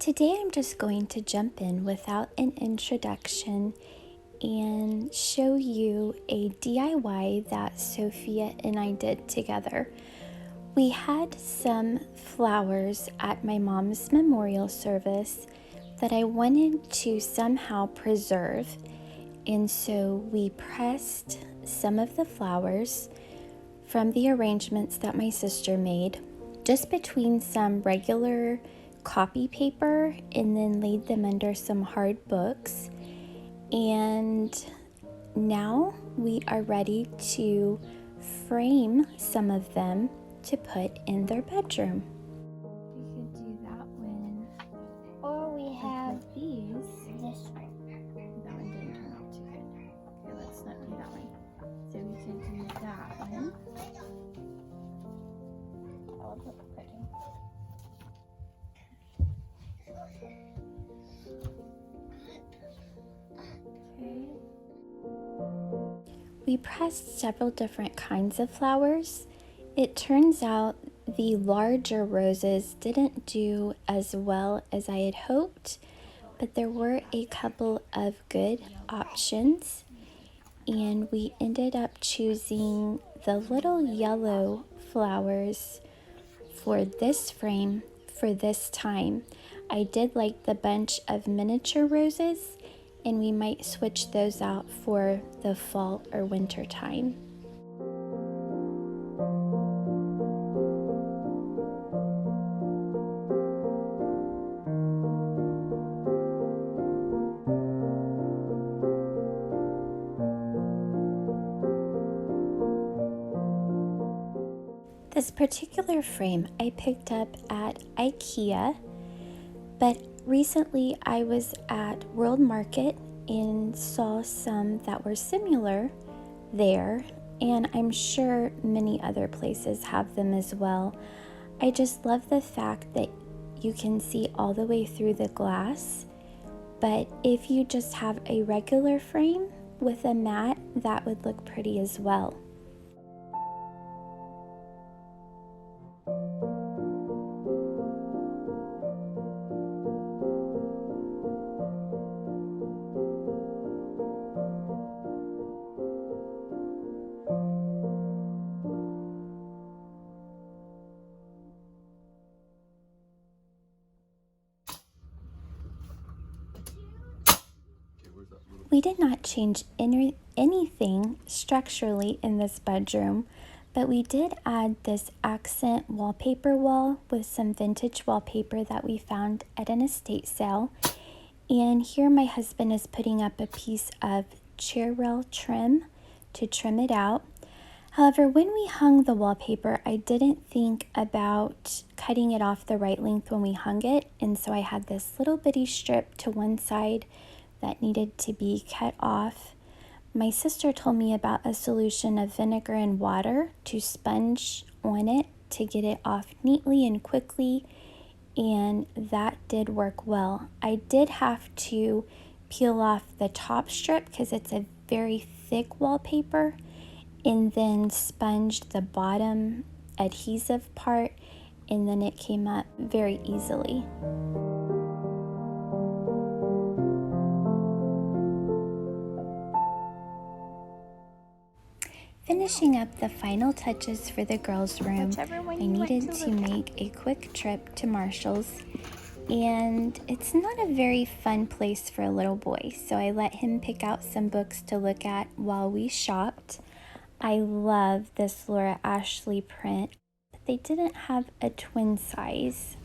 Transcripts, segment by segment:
Today I'm just going to jump in without an introduction and show you a DIY that Sophia and I did together. We had some flowers at my mom's memorial service that I wanted to somehow preserve, and so we pressed some of the flowers from the arrangements that my sister made just between some regular copy paper and then laid them under some hard books. And now we are ready to frame some of them to put in their bedroom. We could do that one. Or we have These. this one. That one didn't turn out too good. Okay, let's not do that one. So we could do that one. That would look pretty. Okay. We pressed several different kinds of flowers. It turns out the larger roses didn't do as well as I had hoped, but there were a couple of good options, and we ended up choosing the little yellow flowers for this frame for this time. I did like the bunch of miniature roses, and we might switch those out for the fall or winter time. This particular frame I picked up at IKEA, but recently I was at World Market and saw some that were similar there, and I'm sure many other places have them as well. I just love the fact that you can see all the way through the glass, but if you just have a regular frame with a mat, that would look pretty as well. We did not change anything structurally in this bedroom, but we did add this accent wallpaper wall with some vintage wallpaper that we found at an estate sale. And here my husband is putting up a piece of chair rail trim to trim it out. However, when we hung the wallpaper, I didn't think about cutting it off the right length when we hung it, and so I had this little bitty strip to one side that needed to be cut off. My sister told me about a solution of vinegar and water to sponge on it to get it off neatly and quickly, and that did work well. I did have to peel off the top strip because it's a very thick wallpaper, and then sponged the bottom adhesive part, and then it came up very easily. Finishing up the final touches for the girls' room, I needed to make a quick trip to Marshall's, and it's not a very fun place for a little boy, so I let him pick out some books to look at while we shopped. I love this Laura Ashley print, but they didn't have a twin size.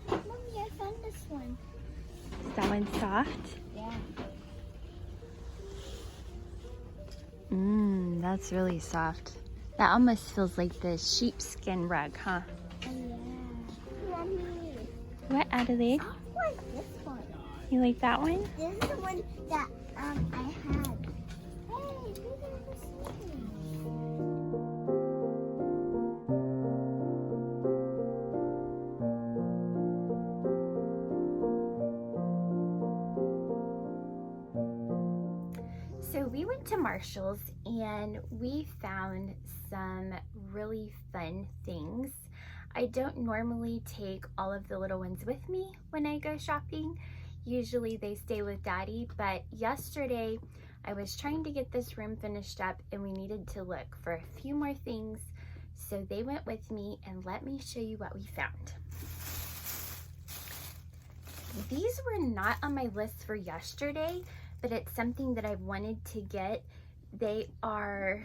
Mommy, I found this one. Is that one soft? Yeah. That's really soft. That almost feels like the sheepskin rug, huh? Oh, yeah. Mommy. What, Adelaide? I like this one. You like that one? This is the one that I had. Hey, look at this one. So we went to Marshall's and we found some really fun things. I don't normally take all of the little ones with me when I go shopping. Usually they stay with Daddy, but yesterday I was trying to get this room finished up and we needed to look for a few more things. So they went with me, and let me show you what we found. These were not on my list for yesterday, but it's something that I've wanted to get. They are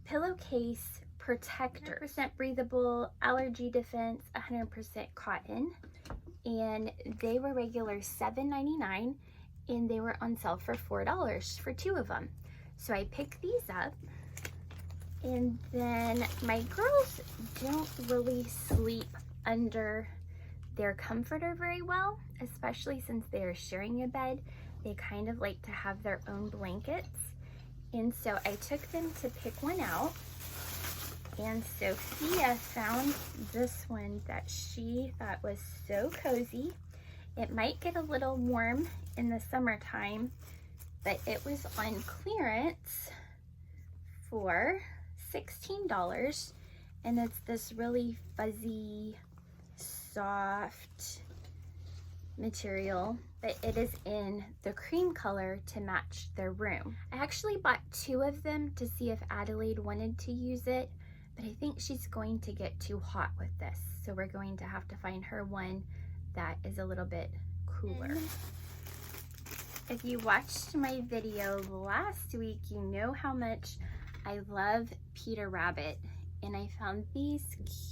pillowcase protectors, 100% breathable, allergy defense, 100% cotton, and they were regular $7.99, and they were on sale for $4 for 2 of them. So I picked these up, and then my girls don't really sleep under their comforter very well, especially since they are sharing a bed. They kind of like to have their own blankets. And so I took them to pick one out. And Sophia found this one that she thought was so cozy. It might get a little warm in the summertime, but it was on clearance for $16. And it's this really fuzzy, soft material, but it is in the cream color to match their room. I actually bought 2 of them to see if Adelaide wanted to use it, but I think she's going to get too hot with this, so we're going to have to find her one that is a little bit cooler. If you watched my video last week, you know how much I love Peter Rabbit, and I found these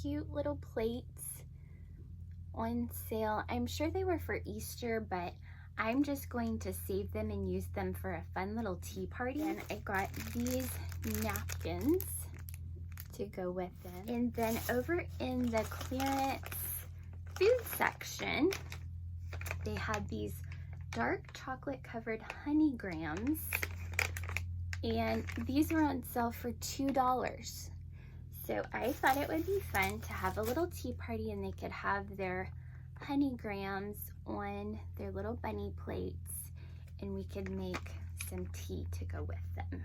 cute little plates on sale. I'm sure they were for Easter, but I'm just going to save them and use them for a fun little tea party. And I got these napkins to go with them. And then over in the clearance food section, they had these dark chocolate covered honey grams, and these were on sale for $2. So I thought it would be fun to have a little tea party, and they could have their honey grams on their little bunny plates, and we could make some tea to go with them.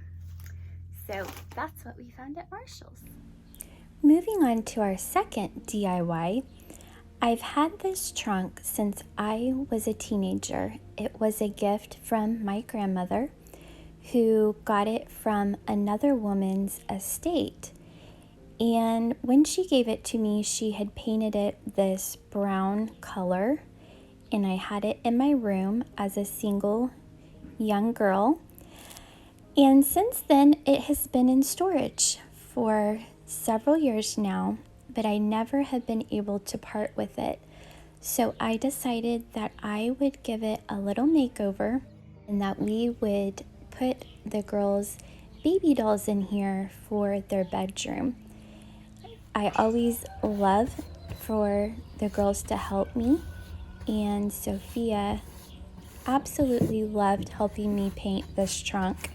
So that's what we found at Marshall's. Moving on to our second DIY. I've had this trunk since I was a teenager. It was a gift from my grandmother, who got it from another woman's estate. And when she gave it to me, she had painted it this brown color, and I had it in my room as a single young girl. And since then, it has been in storage for several years now, but I never have been able to part with it. So I decided that I would give it a little makeover, and that we would put the girls' baby dolls in here for their bedroom. I always love for the girls to help me, and Sophia absolutely loved helping me paint this trunk.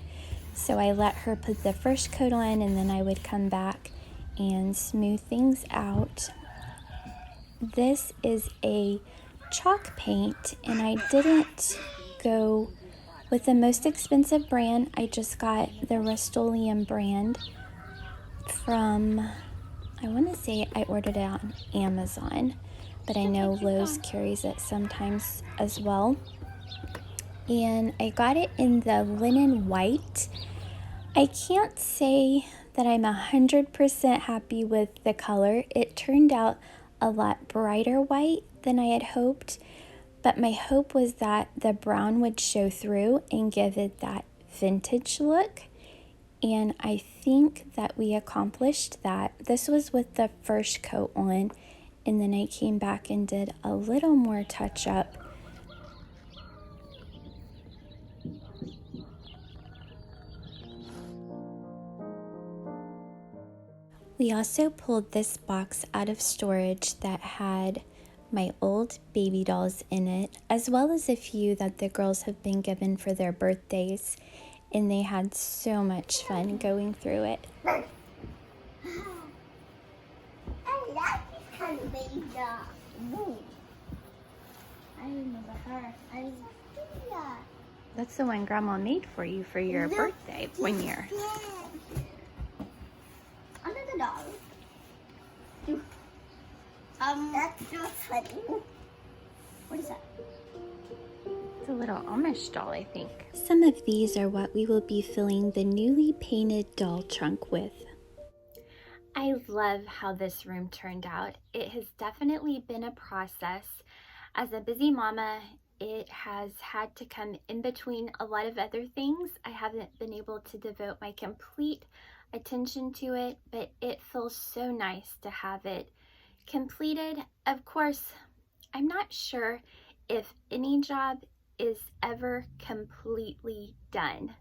So I let her put the first coat on, and then I would come back and smooth things out. This is a chalk paint, and I didn't go with the most expensive brand. I just got the Rust-Oleum brand from, I want to say I ordered it on Amazon, but I know Lowe's carries it sometimes as well. And I got it in the linen white. I can't say that I'm 100% happy with the color. It turned out a lot brighter white than I had hoped, but my hope was that the brown would show through and give it that vintage look. And I think that we accomplished that. This was with the first coat on, and then I came back and did a little more touch up. We also pulled this box out of storage that had my old baby dolls in it, as well as a few that the girls have been given for their birthdays, and they had so much fun going through it. I like this kind of baby doll. Ooh. I remember her. I was Sophia. That's the one Grandma made for you for your birthday one year. Under the doll. That's so funny. What is that? It's a little Amish doll, I think. Some of these are what we will be filling the newly painted doll trunk with. I love how this room turned out. It has definitely been a process. As a busy mama, it has had to come in between a lot of other things. I haven't been able to devote my complete attention to it, but it feels so nice to have it completed. Of course, I'm not sure if any job is ever completely done.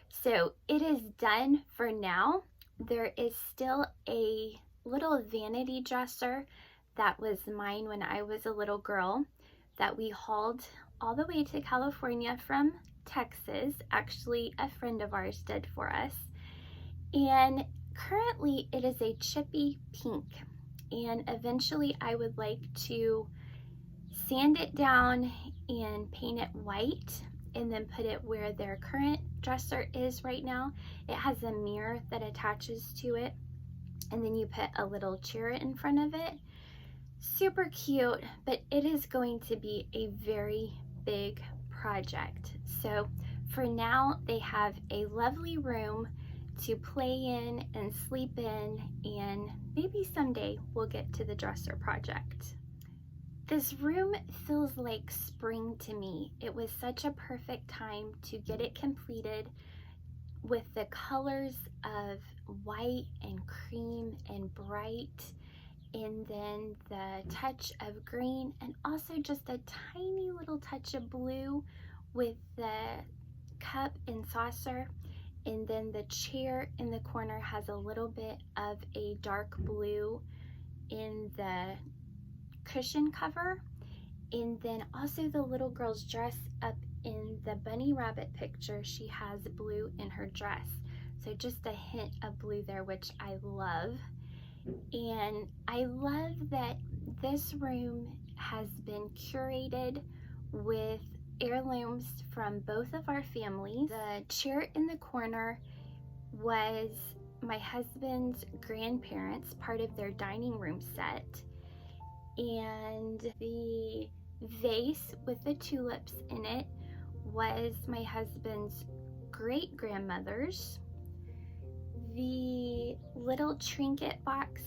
So it is done for now. There is still a little vanity dresser that was mine when I was a little girl that we hauled all the way to California from Texas. Actually, a friend of ours did for us. And currently it is a chippy pink. And eventually I would like to sand it down and paint it white and then put it where their current dresser is right now. It has a mirror that attaches to it, and then you put a little chair in front of it. Super cute, but it is going to be a very big project. So for now, they have a lovely room to play in and sleep in, and maybe someday we'll get to the dresser project. This room feels like spring to me. It was such a perfect time to get it completed with the colors of white and cream and bright, and then the touch of green, and also just a tiny little touch of blue with the cup and saucer. And then the chair in the corner has a little bit of a dark blue in the cushion cover. And then also the little girl's dress up in the bunny rabbit picture, she has blue in her dress. So just a hint of blue there, which I love. And I love that this room has been curated with heirlooms from both of our families. The chair in the corner was my husband's grandparents, part of their dining room set. And the vase with the tulips in it was my husband's great grandmother's. The little trinket box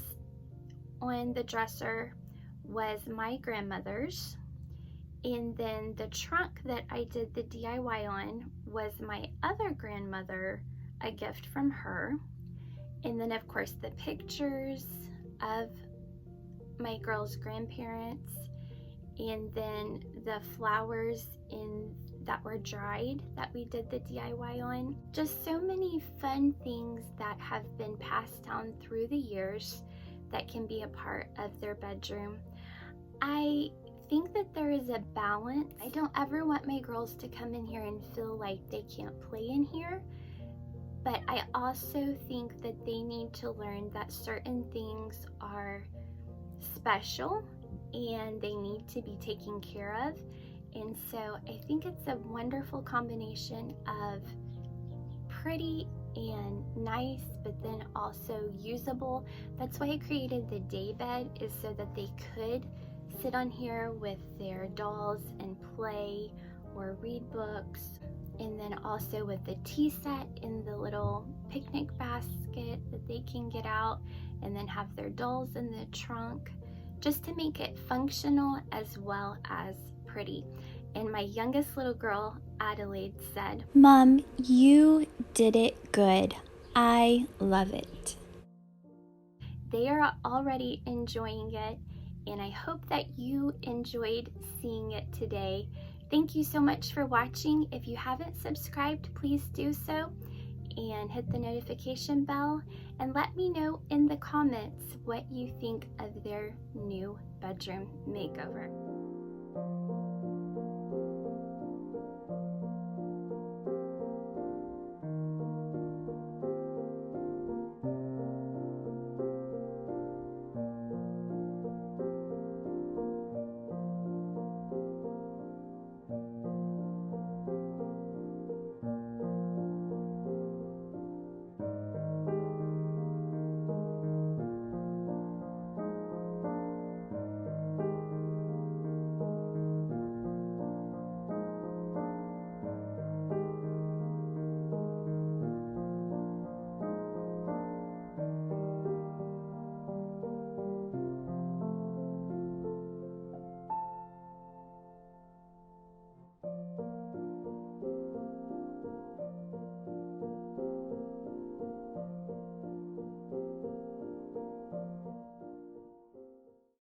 on the dresser was my grandmother's. And then the trunk that I did the DIY on was my other grandmother, a gift from her. And then of course the pictures of my girl's grandparents, and then the flowers that were dried that we did the DIY on. Just so many fun things that have been passed down through the years that can be a part of their bedroom. I think that there is a balance. I don't ever want my girls to come in here and feel like they can't play in here, but I also think that they need to learn that certain things are special and they need to be taken care of. And so I think it's a wonderful combination of pretty and nice, but then also usable. That's why I created the day bed, is so that they could sit on here with their dolls and play or read books. And then also with the tea set in the little picnic basket that they can get out, and then have their dolls in the trunk, just to make it functional as well as pretty. And my youngest little girl, Adelaide, said, "Mom, you did it good. I love it." They are already enjoying it, and I hope that you enjoyed seeing it today. Thank you so much for watching. If you haven't subscribed, please do so, and hit the notification bell, and let me know in the comments what you think of their new bedroom makeover.